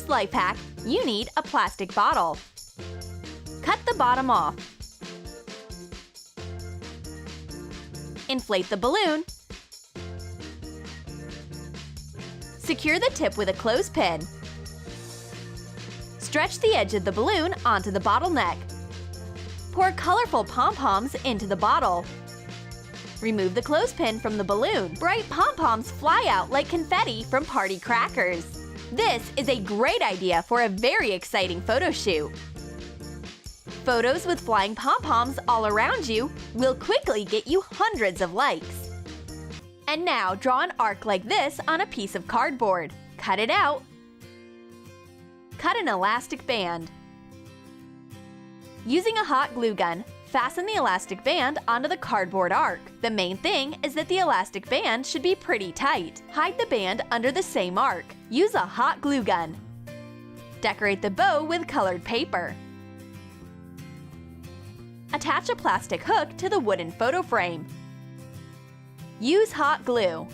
next life hack, you need a plastic bottle. Cut the bottom off. Inflate the balloon. Secure the tip with a clothespin. Stretch the edge of the balloon onto the bottle neck. Pour colorful pom-poms into the bottle. Remove the clothespin from the balloon. Bright pom-poms fly out like confetti from party crackers. This is a great idea for a very exciting photo shoot. Photos with flying pom-poms all around you will quickly get you hundreds of likes. And now draw an arc like this on a piece of cardboard. Cut it out. Cut an elastic band. Using a hot glue gun, fasten the elastic band onto the cardboard arc. The main thing is that the elastic band should be pretty tight. Hide the band under the same arc. Use a hot glue gun. Decorate the bow with colored paper. Attach a plastic hook to the wooden photo frame. Use hot glue.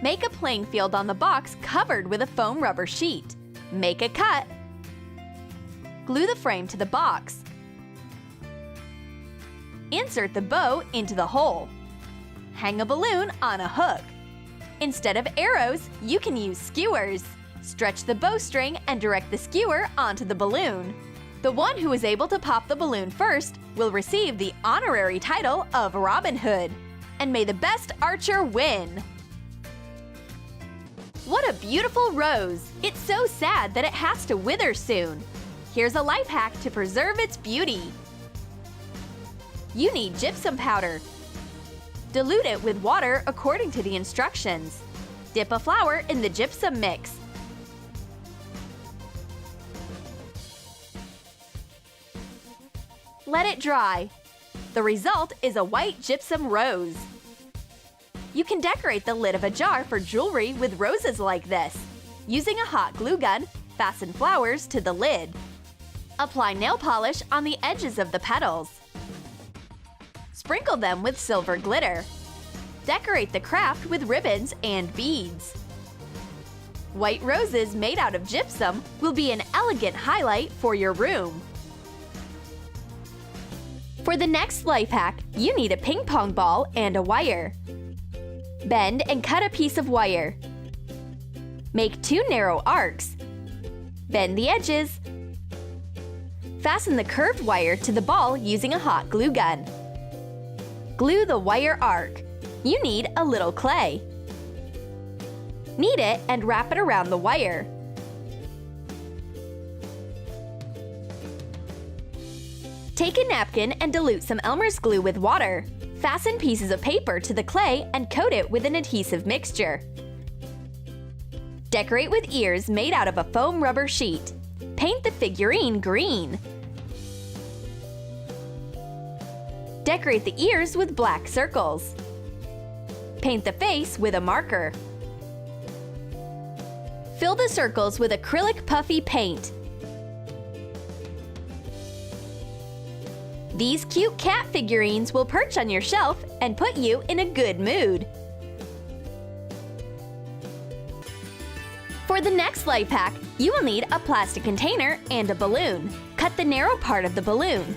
Make a playing field on the box covered with a foam rubber sheet. Make a cut. Glue the frame to the box. Insert the bow into the hole. Hang a balloon on a hook. Instead of arrows, you can use skewers. Stretch the bowstring and direct the skewer onto the balloon. The one who is able to pop the balloon first will receive the honorary title of Robin Hood. And may the best archer win! What a beautiful rose! It's so sad that it has to wither soon. Here's a life hack to preserve its beauty. You need gypsum powder. Dilute it with water according to the instructions. Dip a flower in the gypsum mix. Let it dry. The result is a white gypsum rose. You can decorate the lid of a jar for jewelry with roses like this. Using a hot glue gun, fasten flowers to the lid. Apply nail polish on the edges of the petals. Sprinkle them with silver glitter. Decorate the craft with ribbons and beads. White roses made out of gypsum will be an elegant highlight for your room. For the next life hack, you need a ping pong ball and a wire. Bend and cut a piece of wire. Make 2 narrow arcs. Bend the edges. Fasten the curved wire to the ball using a hot glue gun. Glue the wire arc. You need a little clay. Knead it and wrap it around the wire. Take a napkin and dilute some Elmer's glue with water. Fasten pieces of paper to the clay and coat it with an adhesive mixture. Decorate with ears made out of a foam rubber sheet. Paint the figurine green. Decorate the ears with black circles. Paint the face with a marker. Fill the circles with acrylic puffy paint. These cute cat figurines will perch on your shelf and put you in a good mood. For the next life hack, you will need a plastic container and a balloon. Cut the narrow part of the balloon.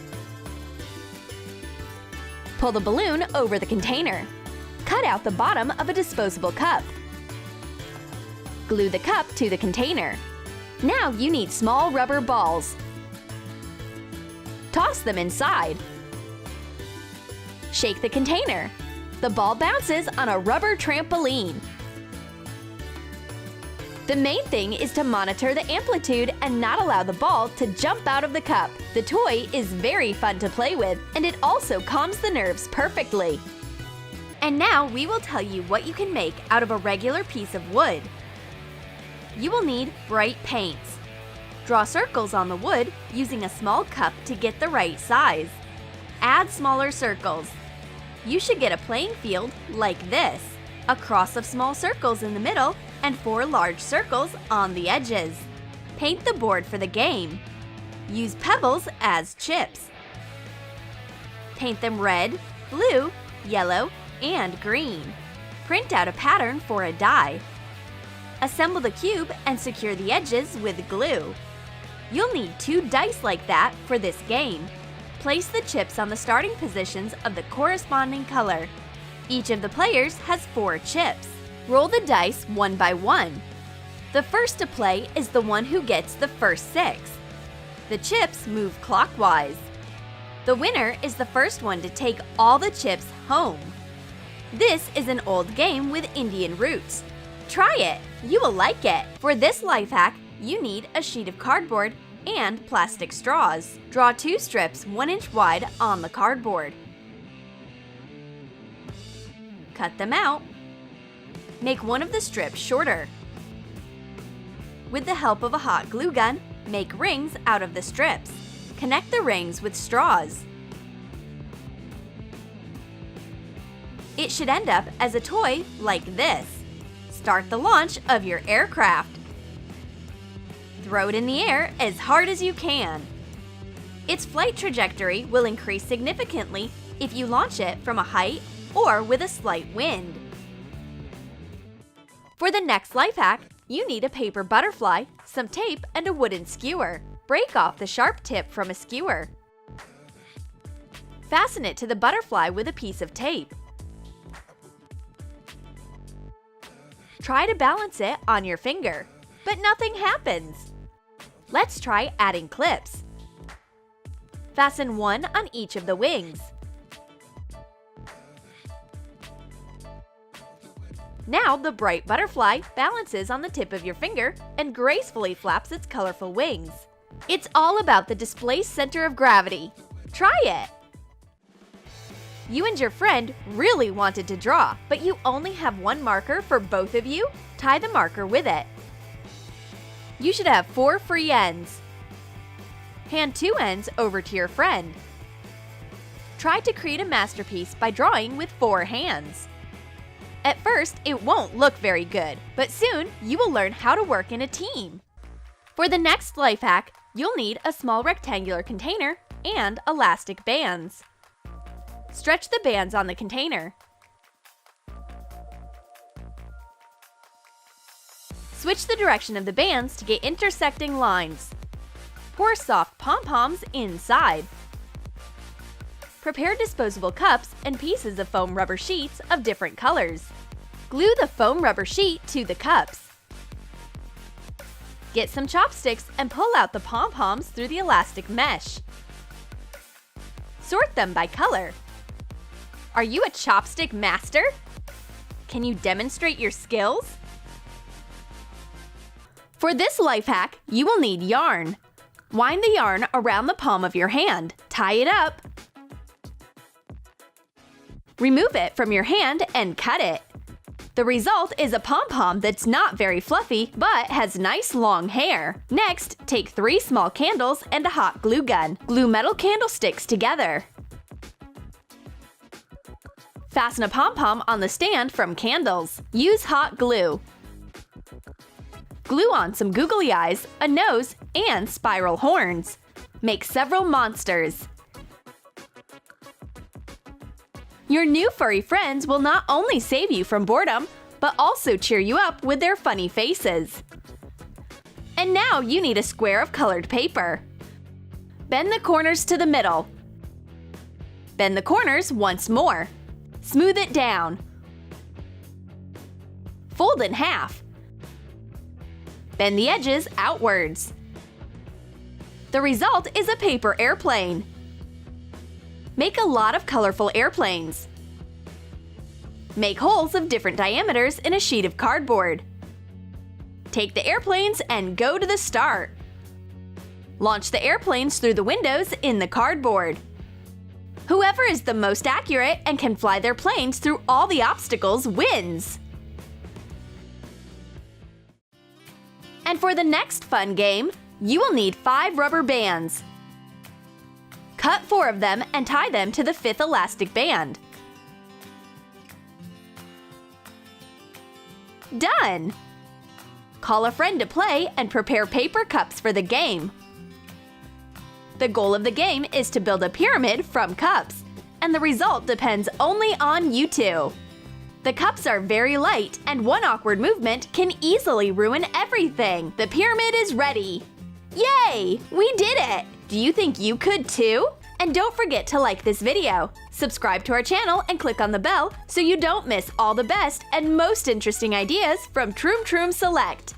Pull the balloon over the container. Cut out the bottom of a disposable cup. Glue the cup to the container. Now you need small rubber balls. Toss them inside. Shake the container. The ball bounces on a rubber trampoline. The main thing is to monitor the amplitude and not allow the ball to jump out of the cup. The toy is very fun to play with, and it also calms the nerves perfectly. And now we will tell you what you can make out of a regular piece of wood. You will need bright paints. Draw circles on the wood using a small cup to get the right size. Add smaller circles. You should get a playing field like this. A cross of small circles in the middle and 4 large circles on the edges. Paint the board for the game. Use pebbles as chips. Paint them red, blue, yellow, and green. Print out a pattern for a die. Assemble the cube and secure the edges with glue. You'll need 2 dice like that for this game. Place the chips on the starting positions of the corresponding color. Each of the players has 4 chips. Roll the dice one by one. The first to play is the one who gets the first 6. The chips move clockwise. The winner is the first one to take all the chips home. This is an old game with Indian roots. Try it! You will like it! For this life hack, you need a sheet of cardboard and plastic straws. Draw 2 strips 1 inch wide on the cardboard. Cut them out. Make one of the strips shorter. With the help of a hot glue gun, make rings out of the strips. Connect the rings with straws. It should end up as a toy like this. Start the launch of your aircraft. Throw it in the air as hard as you can. Its flight trajectory will increase significantly if you launch it from a height or with a slight wind. For the next life hack, you need a paper butterfly, some tape, and a wooden skewer. Break off the sharp tip from a skewer. Fasten it to the butterfly with a piece of tape. Try to balance it on your finger, but nothing happens. Let's try adding clips. Fasten one on each of the wings. Now the bright butterfly balances on the tip of your finger and gracefully flaps its colorful wings. It's all about the displaced center of gravity. Try it! You and your friend really wanted to draw, but you only have one marker for both of you? Tie the marker with it. You should have 4 free ends. Hand 2 ends over to your friend. Try to create a masterpiece by drawing with 4 hands. At first, it won't look very good, but soon you will learn how to work in a team. For the next life hack, you'll need a small rectangular container and elastic bands. Stretch the bands on the container. Switch the direction of the bands to get intersecting lines. Pour soft pom-poms inside. Prepare disposable cups and pieces of foam rubber sheets of different colors. Glue the foam rubber sheet to the cups. Get some chopsticks and pull out the pom-poms through the elastic mesh. Sort them by color. Are you a chopstick master? Can you demonstrate your skills? For this life hack, you will need yarn. Wind the yarn around the palm of your hand. Tie it up. Remove it from your hand and cut it. The result is a pom-pom that's not very fluffy, but has nice long hair. Next, take 3 small candles and a hot glue gun. Glue metal candlesticks together. Fasten a pom-pom on the stand from candles. Use hot glue. Glue on some googly eyes, a nose, and spiral horns. Make several monsters. Your new furry friends will not only save you from boredom, but also cheer you up with their funny faces. And now you need a square of colored paper. Bend the corners to the middle. Bend the corners once more. Smooth it down. Fold in half. Bend the edges outwards. The result is a paper airplane. Make a lot of colorful airplanes. Make holes of different diameters in a sheet of cardboard. Take the airplanes and go to the start. Launch the airplanes through the windows in the cardboard. Whoever is the most accurate and can fly their planes through all the obstacles wins! And for the next fun game, you will need 5 rubber bands. Cut 4 of them and tie them to the 5th elastic band. Done! Call a friend to play and prepare paper cups for the game. The goal of the game is to build a pyramid from cups, and the result depends only on you two. The cups are very light, and one awkward movement can easily ruin everything. The pyramid is ready! Yay! We did it! Do you think you could too? And don't forget to like this video, subscribe to our channel, and click on the bell so you don't miss all the best and most interesting ideas from Troom Select.